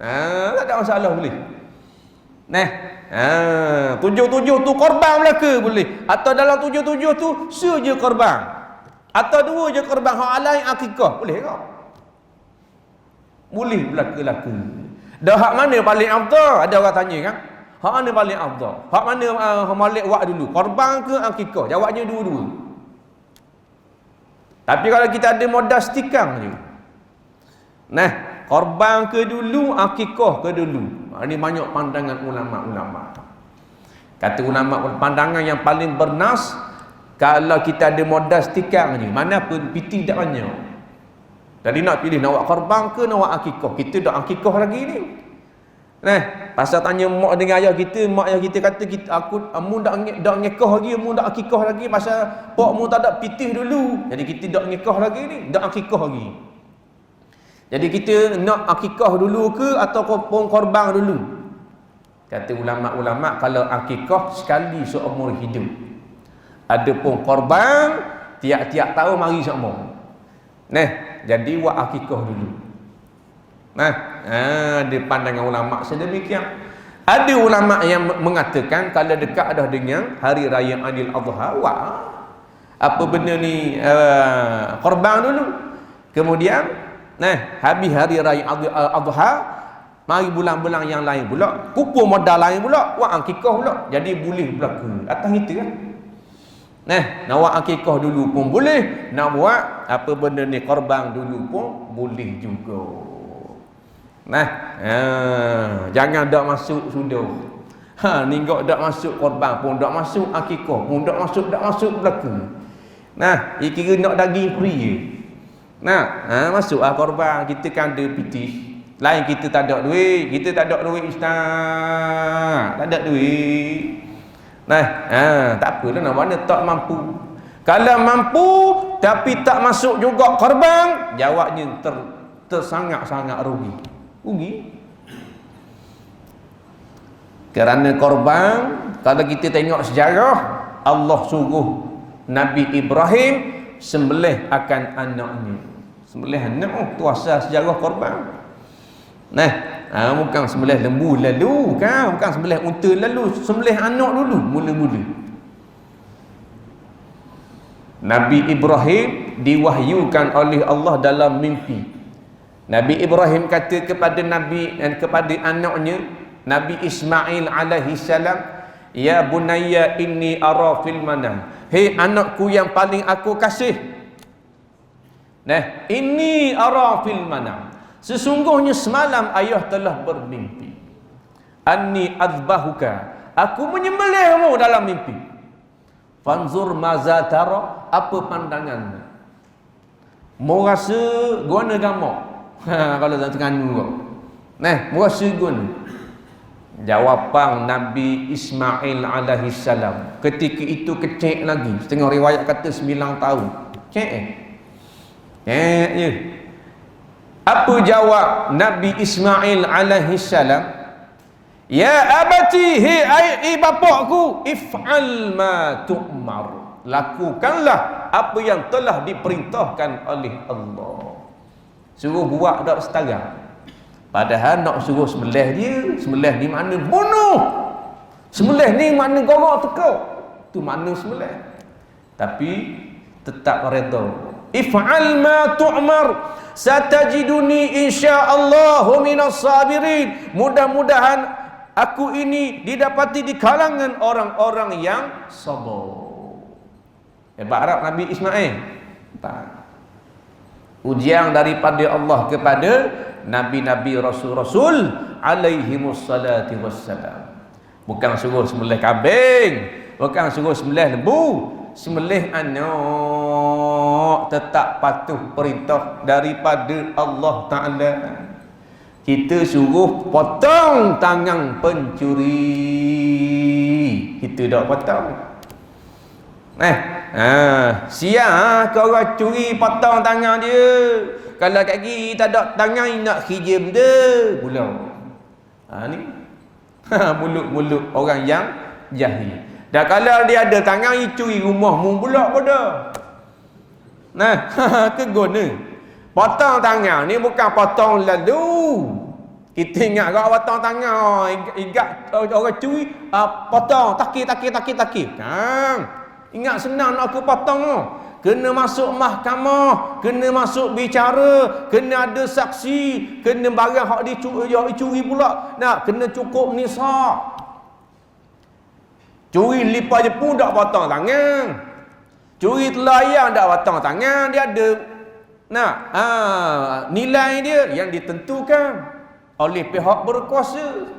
Tak ada masalah, boleh. 7 tu korban belaka boleh. Atau dalam 7 tu seje korban. Atau 2 je korban, hak lain akikah, boleh tak? Boleh belaka-laka. Dah hak mana paling afdal? Ada orang tanya kan? Hak mana paling afdal? Hak mana Malik buat dulu? Korban ke akikah? Jawabnya dua-dua. Tapi kalau kita ada modal setikang je. Korban ke dulu, akikah ke dulu? Ini banyak pandangan ulama-ulama. Kata ulama, pandangan yang paling bernas, kalau kita ada modal setikang je, mana pun piti tak banyak. Jadi nak pilih nak buat korban ke nak buat akikah? Kita dah akikah lagi ni. Pasal tanya mak dengan ayah kita, mak ayah kita kata mu dak ngekah lagi, mu dak akikah lagi pasal pak mu tak ada pitih dulu. Jadi kita dak ngekah lagi ni, dak akikah lagi. Jadi kita nak akikah dulu ke ataupun korban dulu? Kata ulama-ulama, kalau akikah sekali seumur hidup. Adapun korban tiap-tiap tahun mari seumur. Jadi buat akikah dulu. Ada pandangan ulama sedemikian. Ada ulama yang mengatakan kalau dekat dah dengan hari raya Aidil Adha, apa benda ni korban dulu. Kemudian habis hari raya Adha, mari bulan-bulan yang lain pula, kumpul modal lain pula, buat akikah pula. Jadi boleh berlaku. Atas itu kan. Nak buat akikah dulu pun boleh, nak buat apa benda ni korban dulu pun boleh juga. Jangan dak masuk sudah. Ninggak dak masuk korban pun dak masuk, akikah pun dak masuk berlaku. Kira nak daging free je. Masuklah korban, kita kan ada piti. Lain kita tak ada duit, ustaz. Tak ada duit. Tak apalah, nak mana tak mampu. Kalau mampu tapi tak masuk juga korban, jawabnya tersangat-sangat rugi. Kerana korban, kalau kita tengok sejarah, Allah suruh Nabi Ibrahim sembelih akan anaknya. Sembelih anak tu asal sejarah korban. Bukan sembelih lembu lalu kan, bukan sembelih unta lalu, sembelih anak dulu mula-mula. Nabi Ibrahim diwahyukan oleh Allah dalam mimpi. Nabi Ibrahim kata kepada Nabi dan kepada anaknya Nabi Ismail alaihi salam, ya bunayya inni ara fil manam, hei anakku yang paling aku kasih, nah inni ara fil manam, sesungguhnya semalam ayah telah bermimpi, anni azbahuka, aku menyembelihmu dalam mimpi, fanzur maza tara, apa pandanganmu, mau rasa guna gamak kalau tak Terengganu kau. Nah, merasa guna. Jawapan Nabi Ismail alaihi salam ketika itu kecil lagi, setengah riwayat kata 9 tahun. Kecil je. Apa jawab Nabi Ismail alaihi salam? Ya abati, hei bapakku, if'al ma tu'mar, lakukanlah apa yang telah diperintahkan oleh Allah. Suruh buat tak setara. Padahal nak suruh sembelih dia, sembelih ni makna bunuh. Sembelih ni makna gorok tekuk. Tu makna sembelih. Tapi tetap redha. If'al ma tu'mar, satajiduni insyaallahu minas sabirin. Mudah-mudahan aku ini didapati di kalangan orang-orang yang sabar. Hebat Arab Nabi Ismail. Tak. Ujian daripada Allah kepada Nabi-Nabi Rasul-Rasul alaihimus salatu wassalam. Bukan suruh sembelih kambing, bukan suruh sembelih lembu, sembelih anak, tetap patuh perintah daripada Allah Ta'ala. Kita suruh potong tangan pencuri, kita tak potong. Siang kau orang curi potong tangan dia. Kalau kat gigi tak ada tangan nak hijim dia pulau. Ni mulut-mulut orang yang jahil. Dan kalau dia ada tangan, dia curi rumahmu pula pada. Nah, keguna. Potong tangan ni bukan potong lalu. Kita ingat kalau potong tangan, ingat orang curi, potong, takir. Ingat senang nak aku potong. Kena masuk mahkamah, kena masuk bicara, kena ada saksi, kena barang hak dicuri pula. Nak kena cukup nisab. Curi lipat je pun tak potong tangan. Curi telur ayam tak potong tangan, dia ada nilai dia yang ditentukan oleh pihak berkuasa.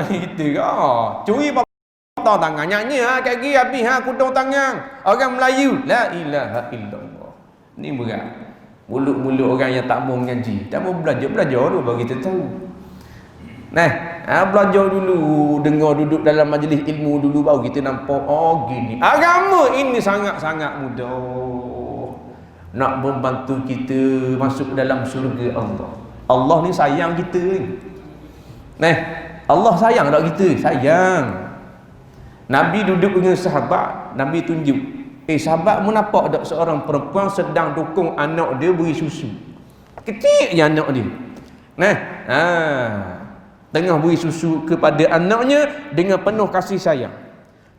Gitu kan. Curi potong tangan, nyanyi kat gigi habis kudung tangan orang Melayu, la ilaha illallah. Ni berat. Mulut-mulut orang yang tak mau mengaji, tak mau belajar dulu bagi kita tahu. Belajar dulu, dengar duduk dalam majlis ilmu dulu, baru kita nampak gini. Agama ini sangat-sangat mudah nak membantu kita masuk dalam syurga Allah. Allah ni sayang kita ni. Allah sayang tak kita? Sayang. Nabi duduk dengan sahabat, Nabi tunjuk, sahabat mu nampak tak seorang perempuan sedang dukung anak dia beri susu. Kecil je anak dia. Tengah beri susu kepada anaknya dengan penuh kasih sayang.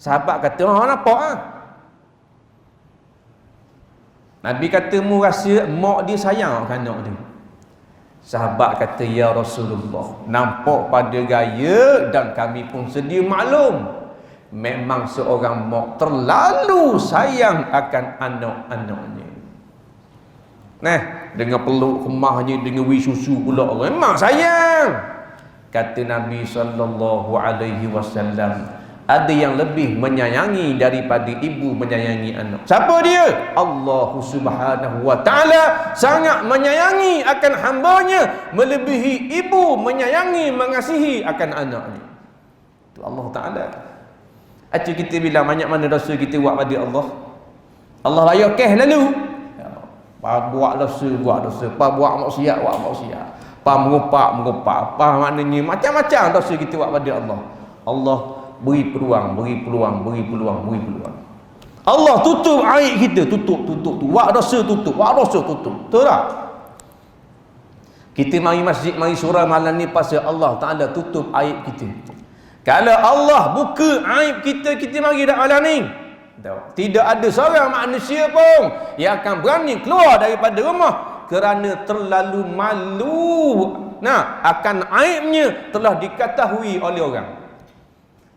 Sahabat kata, nampak Nabi kata, mu rasa mak dia sayang kan anak dia? Sahabat kata, ya Rasulullah, nampak pada gaya dan kami pun sedia maklum. Memang seorang mak terlalu sayang akan anak-anaknya. Dengan peluk kemahnya, dengan beri susu pula, memang sayang. Kata Nabi sallallahu alaihi wasallam, ada yang lebih menyayangi daripada ibu menyayangi anak. Siapa dia? Allah Subhanahu wa ta'ala sangat menyayangi akan hambanya melebihi ibu menyayangi, mengasihi akan anaknya. Itu Allah Ta'ala. Acik kita bilang banyak mana dosa kita buat pada Allah. Allah raya lalu. Buat dosa, buat maksiat, mengupak, maknanya macam-macam dosa kita buat pada Allah. Allah beri peluang. Allah tutup aib kita, tutup. Buat dosa tutup. Betul tak? Kita mari masjid, mari surah malam ni pasal Allah Ta'ala tutup aib kita. Kalau Allah buka aib kita mari dak malam ni, tidak ada seorang manusia pun yang akan berani keluar daripada rumah kerana terlalu malu akan aibnya telah diketahui oleh orang.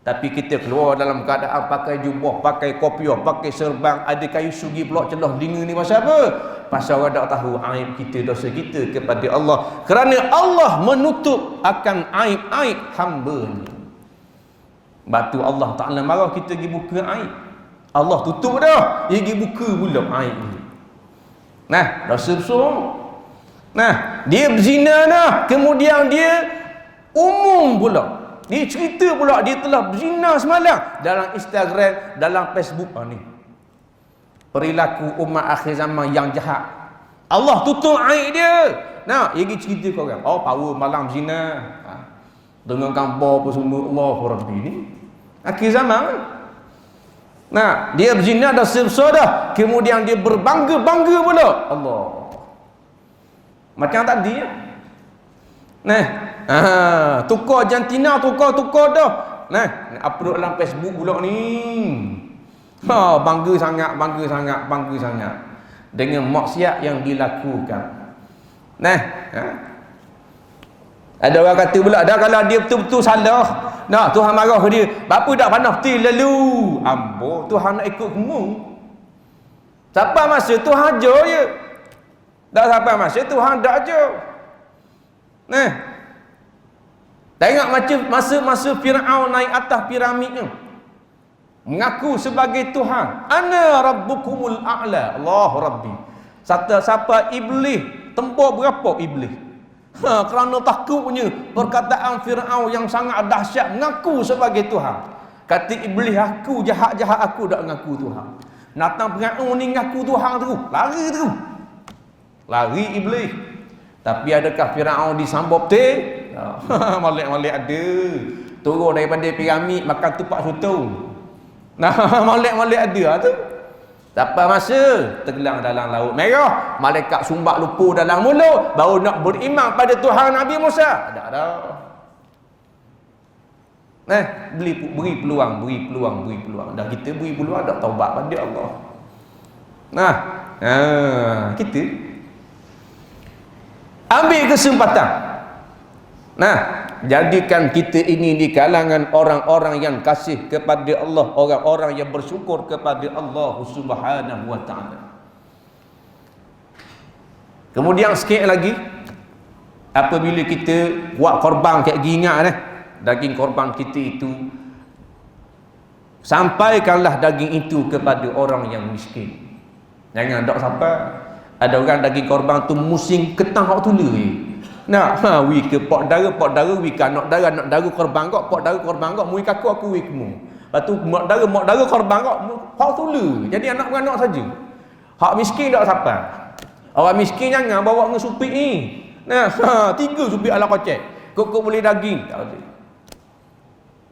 Tapi kita keluar dalam keadaan pakai jubah, pakai kopiah, pakai serban, ada kayu sugi pula celah telinga ni pasal apa? Pasal orang tak tahu aib kita, dosa kita kepada Allah. Kerana Allah menutup akan aib-aib hamba-Nya. Batu Allah Ta'ala marah kita pergi buka aib. Allah tutup dah, dia pergi buka pula aib ni. Nah, dosa besar. Nah, dia berzina dah, kemudian dia umum pula. Dia cerita pula dia telah berzina semalam dalam Instagram, dalam Facebook ni. Perilaku umat akhir zaman yang jahat. Allah tutup aib dia. Nah, dia pergi cerita ke orang. Oh, power malam zina. Dengan gambar apa semua, Allahu Rabbi ni. Akhir zaman. Nah, dia berzina dah sebesar dah. Kemudian dia berbangga-bangga pula. Allah. Macam tadi ya. Nah, tukar jantina, tukar dah. Nah, upload dalam Facebook pula ni. Bangga sangat dengan maksiat yang dilakukan. Nah, ada orang kata pula dah kalau dia betul-betul salah, nah Tuhan marah ke dia. Bapa dak pandai betul lalu. Ambo, Tuhan nak ikut kamu. Siapa masa Tuhan ajar je. Tak sampai masa Tuhan dak ajar. Nah, tengok macam masa Firaun naik atas piramid ni, mengaku sebagai Tuhan. Ana rabbukumul a'la. Allah Rabbi. Siapa iblis, tempur berapa iblis? Kerana takutnya perkataan Firaun yang sangat dahsyat, mengaku sebagai Tuhan. Kata iblis, aku jahat-jahat aku dak mengaku Tuhan. Natang Firaun ni mengaku Tuhan terus, lari iblis. Tapi adakah Firaun disambut betul? Malik-malik ada. Turun daripada piramid makan tupak soto. Nah, malik-malik ada tu. Sampai masa tenggelam dalam laut merah, malaikat sumbat lumpur dalam mulut, baru nak beriman pada Tuhan Nabi Musa. Dah. Nah, beri peluang. Dah kita beri peluang, dah taubat pada Allah. Nah, kita ambil kesempatan. Nah, jadikan kita ini di kalangan orang-orang yang kasih kepada Allah, orang-orang yang bersyukur kepada Allah Subhanahu wa ta'ala. Kemudian sikit lagi, apabila kita buat korban kayak gini, daging korban kita itu, sampaikanlah daging itu kepada orang yang miskin. Jangan tak sampai ada orang daging korban tu musim ketang hak tula je. Nah, wi ke pak dara wi ke anak dara korban kok, pak dara korban kok, mui kaku aku wi kemu. Lepas tu mak dara korban kok hak tula. Jadi anak beranak saja. Hak miskin tak sampai. Orang miskin jangan bawa dengan supit ni. Nah, 3 supit ala kocek. Kok boleh daging. Tak boleh.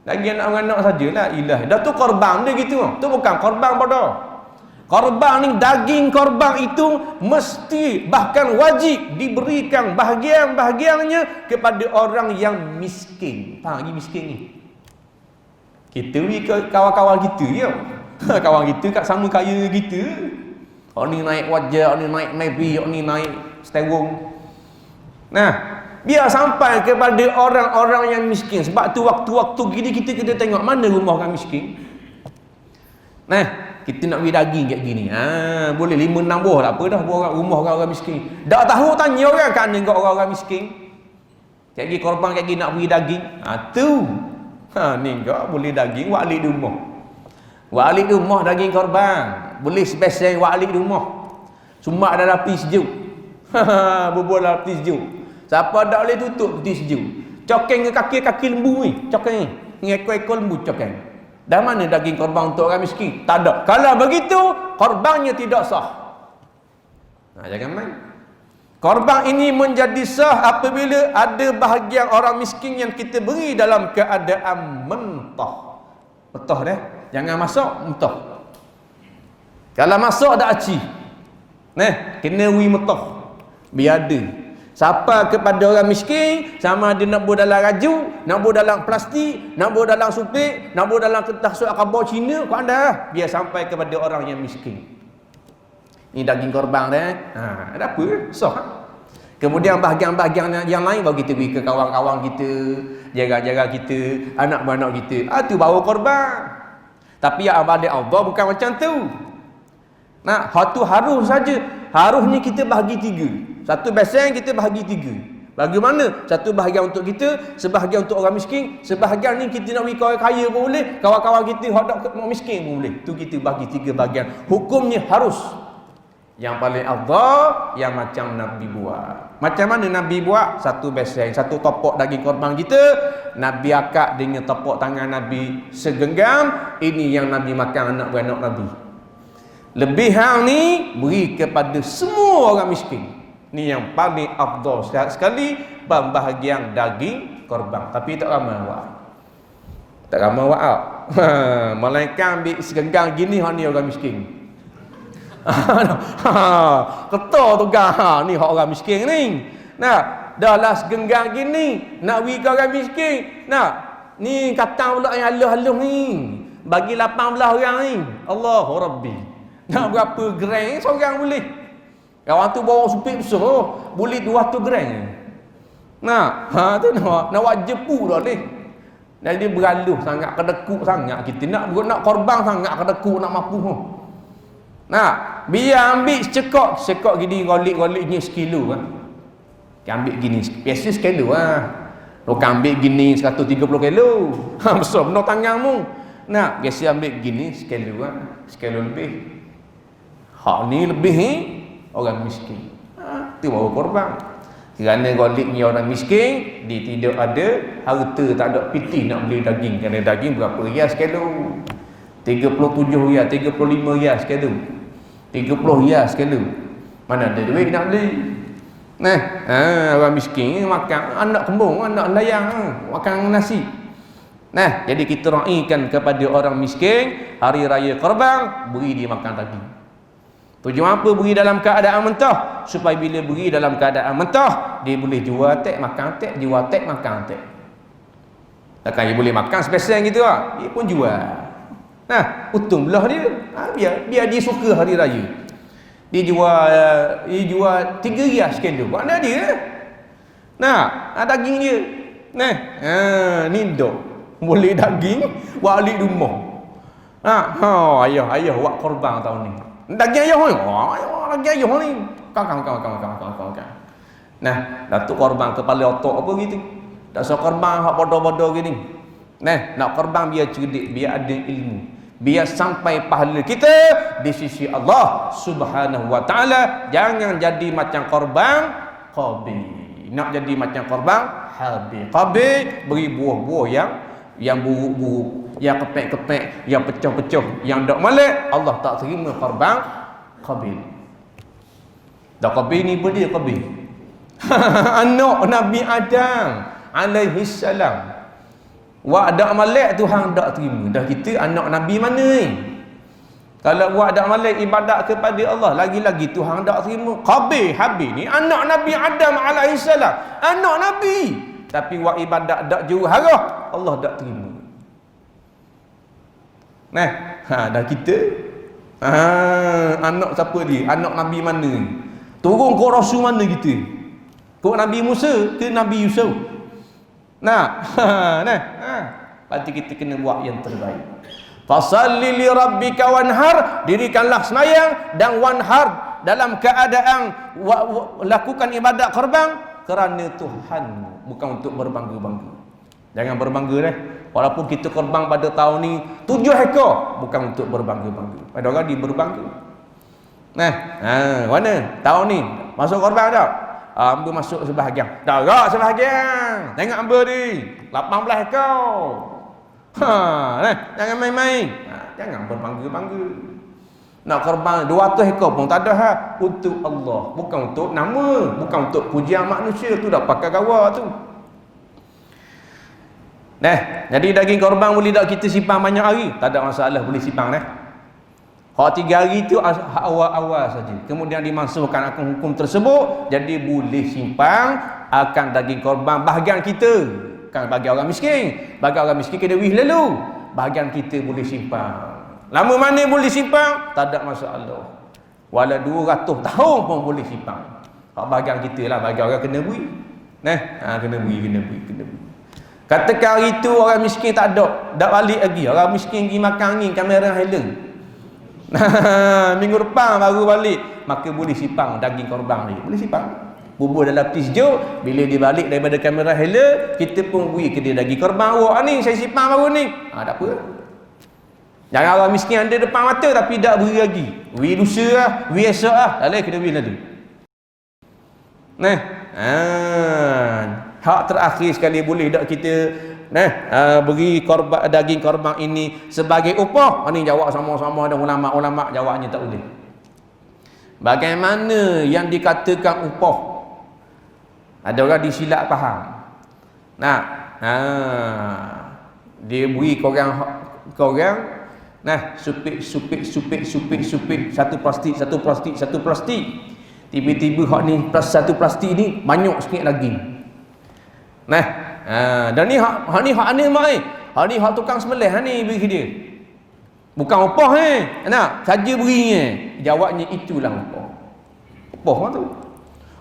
Daging anak beranak sajalah, ilah. Dah tu korban dia gitu. Tu bukan korban bodoh. Korban ni, daging korban itu mesti bahkan wajib diberikan bahagian-bahagiannya kepada orang yang miskin. Faham lagi miskin ni? Kita ni kawan-kawan kita je. Kawan kita kat sama kaya kita. Orang ni naik wajah, orang ni naik Nabi, orang ni naik seterung. Nah, biar sampai kepada orang-orang yang miskin. Sebab tu waktu-waktu gini kita kena tengok mana rumah orang miskin. Nah, kita nak beli daging kayak gini. Boleh 5-6 buah tak apa dah buah rumah orang miskin. Tak tahu tanya orang kan dengan orang miskin. Kayak gini korban kayak gini nak beli daging. Tu. Ni enggak boleh daging wak alik di rumah. Wak alik di rumah daging korban. Boleh spesial wak alik di rumah. Sumak dalam api sejuk. Bubur dalam api sejuk. Siapa tak boleh tutup api sejuk. Cokeng ke kaki lembu ni. Cokeng. Ngekor-ekor lembu cokeng. Dah mana daging korban untuk orang miskin? Tak ada. Kalau begitu, korbannya tidak sah. Jangan main. Korban ini menjadi sah apabila ada bahagian orang miskin yang kita beri dalam keadaan mentah. Mentah dah. Jangan masak, mentah. Kalau masak, dah aci. Kena wi mentah. Biar ada. Siapa kepada orang miskin, sama ada nak buat dalam raju, nak buat dalam plastik, nak buat dalam supit, nak buat dalam kertas surat khabar Cina, kau anda biar sampai kepada orang yang miskin. Ni daging korban dah. Ada apa? Sah. Kemudian bahagian-bahagian yang lain baru kita beri ke kawan-kawan kita, jaga-jaga kita, anak-anak kita. Tu baru korban. Tapi yang ibadat Allah bukan macam tu. Nah, tu harus saja. Harusnya kita bahagi 3. Satu bahagian kita bahagi 3. Bagaimana? Satu bahagian untuk kita, sebahagian untuk orang miskin, sebahagian ni kita nak bagi kawan kaya pun boleh, kawan-kawan kita hak nak miskin pun boleh. Tu kita bagi 3 bahagian. Hukumnya harus. Yang paling afdal yang macam Nabi buat. Macam mana Nabi buat? Satu bahagian, satu topok daging korban kita, Nabi akad dengan topok tangan Nabi segenggam. Ini yang Nabi makan anak beranak Nabi. Lebih hang ni beri kepada semua orang miskin. Ni yang paling afdal sekali pembahagian daging korban. Tapi tak ramai buat. Tak ramai buat. Melainkan ambil segenggam gini hak ni orang miskin. Ketua tu ni hak orang miskin ni. Nah, dah lah segenggam gini nak bagi ke orang miskin. Nah, ni kata pula yang halus-halus ni. Bagi 18 orang ni. Allahu Rabbi. Nak berapa gram seorang boleh? Kawan tu bawa supit besar, boleh 200 gram. Nah, tu nak wajib dah ni. Dan dia beraluh sangat, kedekut sangat kita. Nak korban sangat kedekut nak mampu. Nah, biar ambil sekok gini golik-goliknya sekilo kan. Dia ambil gini, biasa sekilo lah. Bukan ambil gini 130 kilo. Besar benar tanganmu. Nah, biasa ambil gini sekilo lah. Sekilo lebih. Hak ni lebih ni orang miskin. Tu baru korban. Kerana goliknya orang miskin, dia tidak ada harta, tak ada piti nak beli daging. Kerana daging berapa rias kilo? 37 rias, 35 rias kilo. 30 rias kilo. Mana ada duit nak beli? Nah, orang miskin makan anak kembung, anak layang, makan nasi. Nah, jadi kita raikan kepada orang miskin hari raya korban, beri dia makan daging. Tujuan apa beri dalam keadaan mentah? Supaya bila beri dalam keadaan mentah, dia boleh jual tek, makan tek, jual tek, makan tek. Takkan dia boleh makan spesial gitu lah. Dia pun jual. Nah, untung belah dia. Biar dia suka hari raya. Dia jual 3 rias kilo. Mana dia? Nah, daging dia. Nah, ni dok. Boleh daging balik rumah. Ayah buat korban tahun ni. Daging ayah ni. Daging ayah ni. Kang. Nah, datuk korban kepala otak apa gitu. Tak usah korban hak bodoh-bodoh gini. Nah, nak korban biar cerdik, biar ada ilmu. Biar sampai pahala kita di sisi Allah Subhanahu wa taala. Jangan jadi macam korban Qabil. Nak jadi macam korban Habil. Qabil beri buah-buah yang buruk-buruk, yang kepek-kepek, yang pecah-pecah, yang tak molek. Allah tak terima korban Qabil. Dah Qabil ni pun dia Qabil. Anak Nabi Adam alaihi salam. Wa ada molek Tuhan tak terima. Dah kita anak Nabi mana ni? Kalau buat ada molek ibadat kepada Allah, lagi-lagi Tuhan tak terima. Qabil, Habil ni anak Nabi Adam alaihi salam, anak Nabi. Tapi buat ibadat tak jurah, Allah tak terima. Nah, dah kita anak siapa dia? Anak Nabi mana ni? Turun ke Rasul mana kita? Ke Nabi Musa ke Nabi Yusuf? Nah, berarti kita kena buat yang terbaik. Fasalli li rabbika wanhar, dirikanlah sembahyang dan wanhar dalam keadaan lakukan ibadat korban kerana Tuhanmu, bukan untuk berbangga-bangga. Jangan berbangga Walaupun kita korban pada tahun ni 7 ekor, bukan untuk berbangga-bangga. Pada orang dia berbangga. Nah, mana? Tahun ni masuk korban tak? Hamba masuk sebahagian. Tak sebahagian. Tengok hamba ni 18 ekor. Jangan main-main. Jangan berbangga-bangga. Nak korban 200 ekor pun tak ada untuk Allah, bukan untuk nama, bukan untuk pujian manusia. Tu dah pakai gawa tu. Jadi daging korban boleh tak kita simpan banyak hari? Tak ada masalah, boleh simpan Hak 3 hari tu awal-awal saja. Kemudian dimasukkan akan hukum tersebut, jadi boleh simpan akan daging korban bahagian kita. Kan bagi orang miskin. Bagi orang miskin kena wih lalu. Bahagian kita boleh simpan. Lama mana boleh simpan? Tak ada masalah. Walau 200 tahun pun boleh simpan. Hak bagian kita lah, bagi orang kena bui. Kena bui. Katakan hari tu orang miskin tak ada, dak balik lagi. Orang miskin pergi makan angin kamera Helen. Minggu depan baru balik, maka boleh simpan daging korban ni. Boleh simpan. Bubur dalam peti sejuk, bila dia balik daripada kamera Helen, kita pun bui ke dia daging korban. Wah ni saya simpan baru ni. Tak apa. Jangan orang miskin ada depan mata tapi tak beri lagi. Beri lusa lah, beri esok lah. Tak boleh kena beri lah tu. Hak terakhir sekali boleh tak kita beri korban, daging korban ini sebagai upah? Ini jawab sama-sama ada ulama-ulama jawabnya tak boleh. Bagaimana yang dikatakan upah? Ada orang disilap faham. Dia beri korang supik satu plastik. Tiba-tiba hak ni satu plastik ni banyak sikit lagi. Dan ni hak ni mai. Hak ni hak tukang sembelih ni bagi dia. Bukan upah saja beri Jawabnya itulah upah. Upah tu.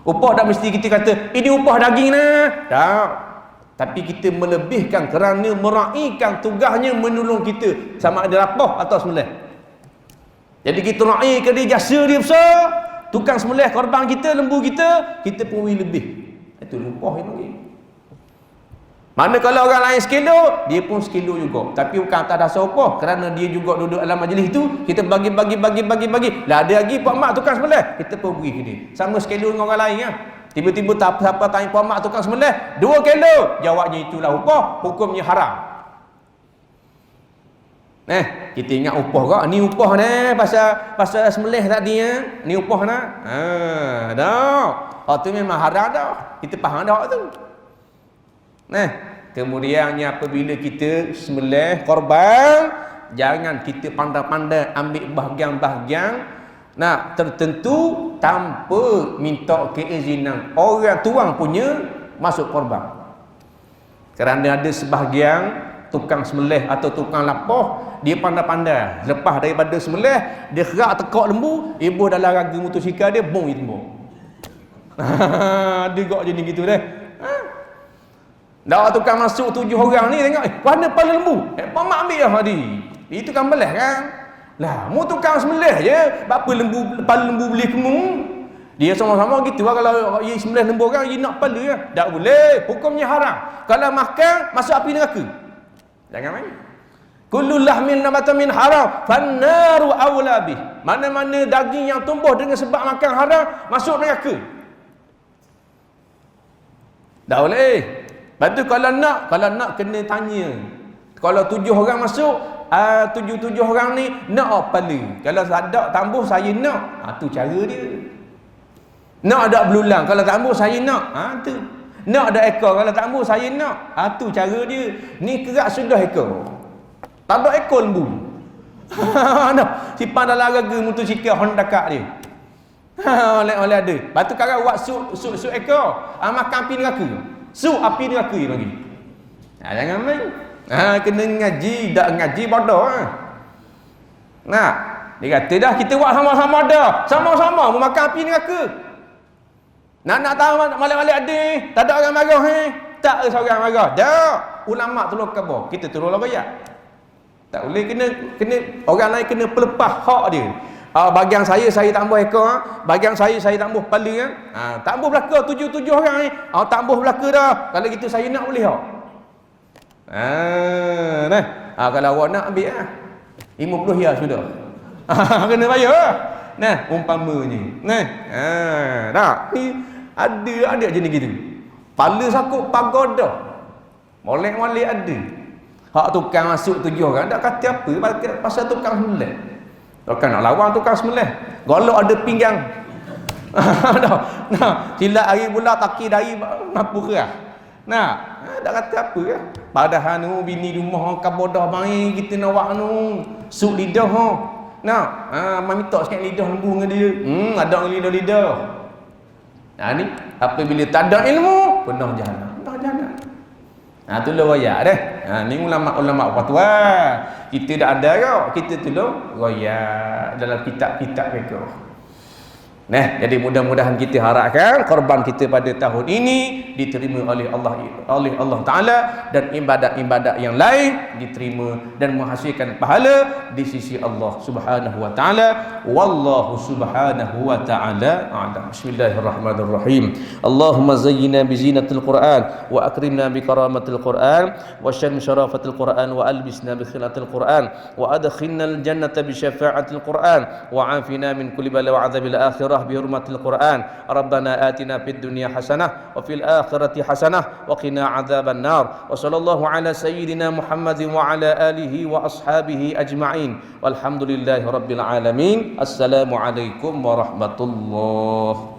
Upah dah mesti kita kata ini upah daging tak. Tapi kita melebihkan kerana meraihkan tugasnya menolong kita sama ada lapah atau sembelih. Jadi kita raihkan dia, jasa dia besar. Tukang sembelih korban kita, lembu kita pun lebih. Itu upah yang bagi. Mana kalau orang lain sekilo, dia pun sekilo juga. Tapi bukan atas dasar upah, kerana dia juga duduk dalam majlis itu, kita bagi. Lah ada lagi Pak Mak tukang sembelih, kita pun beri ke dia. Sama sekilo dengan orang lain Tiba-tiba siapa tanya Pak Mak tukang sembelih 2 kilo, jawabnya itulah upah, hukumnya haram. Kita ingat upah kak, ni upah pasal sembelih tadi ni upah dah. Tu memang haram dah. Kita faham dah tu. Kemudiannya apabila kita sembelih korban, jangan kita pandai-pandai ambil bahagian-bahagian tertentu tanpa minta keizinan orang tuang punya masuk korban. Kerana ada sebahagian tukang sembelih atau tukang lapah, dia pandai-pandai lepas daripada sembelih, dia kerak tekak lembu, ibu dalam raga motosikal dia bong itu bong. Dia gak jenis gitu deh. Dah tukang masuk 7 orang ni tengok, mana kepala lembu? Pak Mak ambil lah tadi. Itu kan belah kan? Lah, mu tukang sembelih je, apa kepala lembu boleh kemung? Dia sama-sama gitu lah. Kalau ia sembelih lembu orang, ia nak kepala lah. Tak boleh, hukumnya haram. Kalau makan, masuk api neraka. Jangan main. Kullu lahmin nabata min haram fannaru awla bih. Mana-mana daging yang tumbuh dengan sebab makan haram, masuk neraka. Tak boleh. Lepas tu kalau nak kena tanya. Kalau 7 orang masuk, 7 orang ni nak kepala. Kalau ada tambuh saya nak. Tu cara dia. Nak ada belulang, kalau tambuh saya nak. Tu. Nak ada ekor, kalau tambuh saya nak. Tu cara dia. Ni kerak sudah ekor. Tak ada ekor lembu. Simpan dalam raga motosikal Honda Kak dia. Oleh ada. Lepas tu sekarang buat su ekor. Makan api neraka. Su api neraka dia panggil. Jangan main. Kena ngaji, tak ngaji bodoh. Dia kata dah kita buat sama-sama dah. Sama-sama memakan api neraka. Nak tahu malam-malam ada, tak ada orang marah tak ada seorang marah. Dah, ulama tolong khabar, kita tolonglah bayar. Tak boleh kena orang lain kena pelepah hak dia. Bagian saya tambah ekor, bagian saya tambah kepala tambah belaka 7 orang ni. Tambah belaka dah. Kalau gitu saya nak boleh tak? Kalau awak nak ambil 50 ya sudah. Kena bayar. Umpamanya. Ni ada jenis gitu. Pala sakut pagoda. Molek-molek ada. Hak tukang masuk 7 orang tak kata apa pasal tukang sembelih. Tukang nak lawan tukang sembelih. Golok ada pinggang. Silap hari pula taki dari mampu kerah. Tak kata apa ya. Padahal bini rumah kabodah main kita nak buat sup lidah minta sikit lidah lembu dengan dia. Ada lidah. Ni apabila tak ada ilmu, penuh jahanam. Tolong royak dah. Ni ulama fatwa. Kita dah ada kita tolong royak dalam kitab-kitab mereka. Nah, jadi mudah-mudahan kita harapkan korban kita pada tahun ini diterima oleh Allah Taala, dan ibadat-ibadat yang lain diterima dan menghasilkan pahala di sisi Allah Subhanahu wa taala. Wallahu subhanahu wa taala a'lam. Bismillahirrahmanirrahim. Allahumma zayyina bi zinatil Qur'an wa akrimna bi karamatil Qur'an wa shan syarafatil Qur'an wa albisna bi khilatil Qur'an wa adkhilna al jannata bi syafa'atil Qur'an wa afina min kulli bala wa adzabil akhirah بحرمة القرآن. ربنا آتنا في الدنيا حسنة وفي الآخرة حسنة وقنا عذاب النار. وصلى الله على سيدنا محمد وعلى آله وأصحابه أجمعين والحمد لله رب العالمين. السلام عليكم ورحمة الله.